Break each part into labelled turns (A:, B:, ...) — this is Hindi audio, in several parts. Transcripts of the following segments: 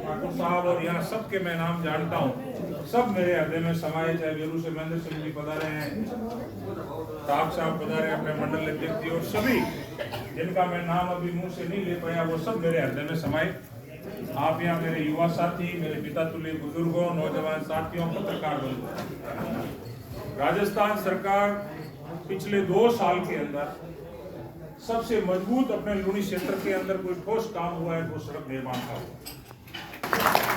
A: ठाकुर साहब और यहाँ सबके मैं नाम जानता हूँ, सब मेरे हृदय में समाये। चाहे बेरू से महेंद्र सिंह जी पधारे हैं, साहब पधारे, अपने मंडल अध्यक्ष जी और सभी जिनका मैं नाम अभी मुंह से नहीं ले पाया, वो सब मेरे हृदय में समाये। आप यहाँ मेरे युवा साथी, मेरे पिता तुल्य बुजुर्गों, नौजवान साथियों, पत्रकार बंधु, राजस्थान सरकार पिछले 2 साल के अंदर सबसे मजबूत अपने लूणी क्षेत्र के अंदर कोई ठोस काम हुआ है, वो सड़क निर्माण का हुआ,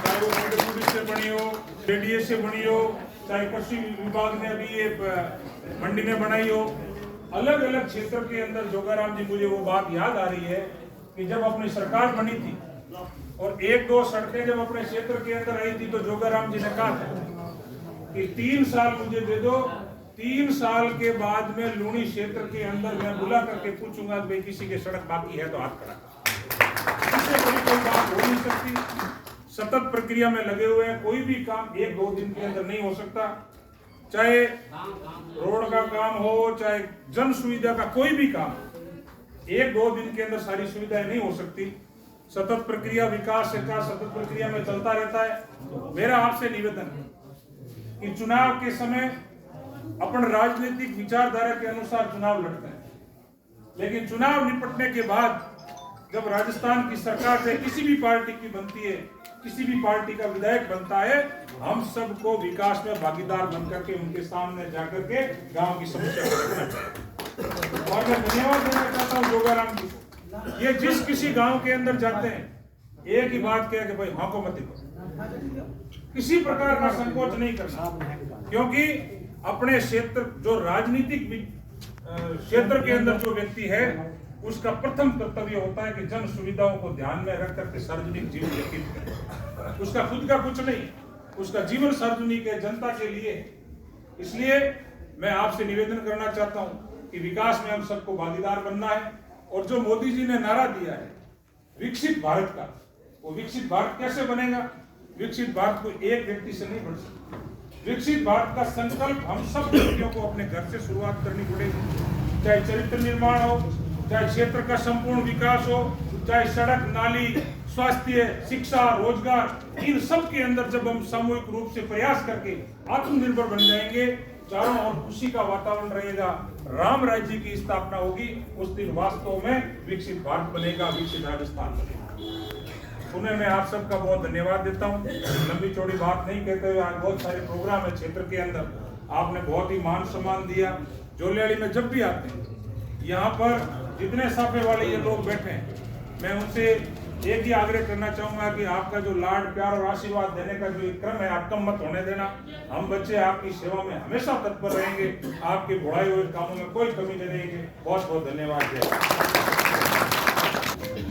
A: चाहे वो पुलिस से बनी हो, जेडीए से बनी हो, चाहे कृषि विभाग ने अभी ये मंडी में बनाई हो। अलग अलग क्षेत्र के अंदर जोगाराम जी, मुझे वो बात याद आ रही है कि जब अपनी सरकार बनी थी और 1-2 सड़कें जब अपने क्षेत्र के अंदर आई थी, तो जोगाराम जी ने कहा था कि 3 साल मुझे दे दो, 3 साल के बाद में लूणी क्षेत्र के अंदर मैं बुला करके पूछूंगा भाई किसी के सड़क बाकी है तो हाथ खड़ा कर। इससे बड़ी कोई बात हो नहीं सकती। सतत प्रक्रिया में लगे हुए हैं, कोई भी काम 1-2 दिन के अंदर नहीं हो सकता। चाहे रोड का काम हो, चाहे जन सुविधा का कोई भी काम, 1-2 दिन के अंदर सारी सुविधाएं नहीं हो सकती। सतत प्रक्रिया, विकास सरकार सतत प्रक्रिया में चलता रहता है। मेरा आपसे निवेदन है कि चुनाव के समय अपन राजनीतिक विचारधारा के अनुसार चुनाव लड़ते हैं, लेकिन चुनाव निपटने के बाद जब राजस्थान की सरकार से किसी भी पार्टी की बनती है, किसी भी पार्टी का विधायक बनता है, हम सबको विकास में भागीदार बनकर के उनके सामने जाकर के गांव की समस्या को रखना चाहिए। और मैं धन्यवाद देना चाहता हूँ जोगाराम जी को। ये जिस किसी गांव के अंदर जाते हैं, एक ही बात कह कि भाई हाँ को मत दिखाओ, किसी प्रकार का संकोच नहीं करना, क्योंकि अपने क्षेत्र जो राजनीतिक क्षेत्र के अंदर जो व्यक्ति है, उसका प्रथम कर्तव्य होता है कि जन सुविधाओं को ध्यान में रख करके सार्वजनिक जीवन व्यतीत करे। उसका खुद का कुछ नहीं, उसका जीवन सार्वजनिक है, जनता के लिए है। इसलिए मैं आपसे निवेदन करना चाहता हूं कि विकास में हम सबको भागीदार बनना है। और जो मोदी जी ने नारा दिया है विकसित भारत का, वो विकसित भारत कैसे बनेगा? विकसित भारत को एक व्यक्ति से नहीं बन सकता। विकसित भारत का संकल्प हम सब व्यक्तियों को अपने घर से शुरुआत करनी पड़ेगी। चाहे चरित्र निर्माण हो, चाहे क्षेत्र का संपूर्ण विकास हो, चाहे सड़क, नाली, स्वास्थ्य, शिक्षा, रोजगार, इन सब के अंदर जब हम सामूहिक रूप से प्रयास करके आत्मनिर्भर बन जाएंगे, चारों ओर खुशी का वातावरण रहेगा, राम राज्य की स्थापना होगी, उस दिन वास्तव में विकसित भारत बनेगा, विकसित राजस्थान बनेगा। उन्हें मैं आप सबका बहुत धन्यवाद देता हूँ। लंबी चौड़ी बात नहीं कहते हुए, आज बहुत सारे प्रोग्राम है क्षेत्र के अंदर, आपने बहुत ही मान सम्मान दिया। जोलियाड़ी में जब भी आते हैं, यहाँ पर जितने साफे वाले ये लोग बैठे हैं, मैं उनसे एक ही आग्रह करना चाहूंगा कि आपका जो लाड, प्यार और आशीर्वाद देने का जो क्रम है, आप कम मत होने देना। हम बच्चे आपकी सेवा में हमेशा तत्पर रहेंगे, आपके बढ़ाए हुए कामों में कोई कमी नहीं रहेगी। बहुत बहुत धन्यवाद।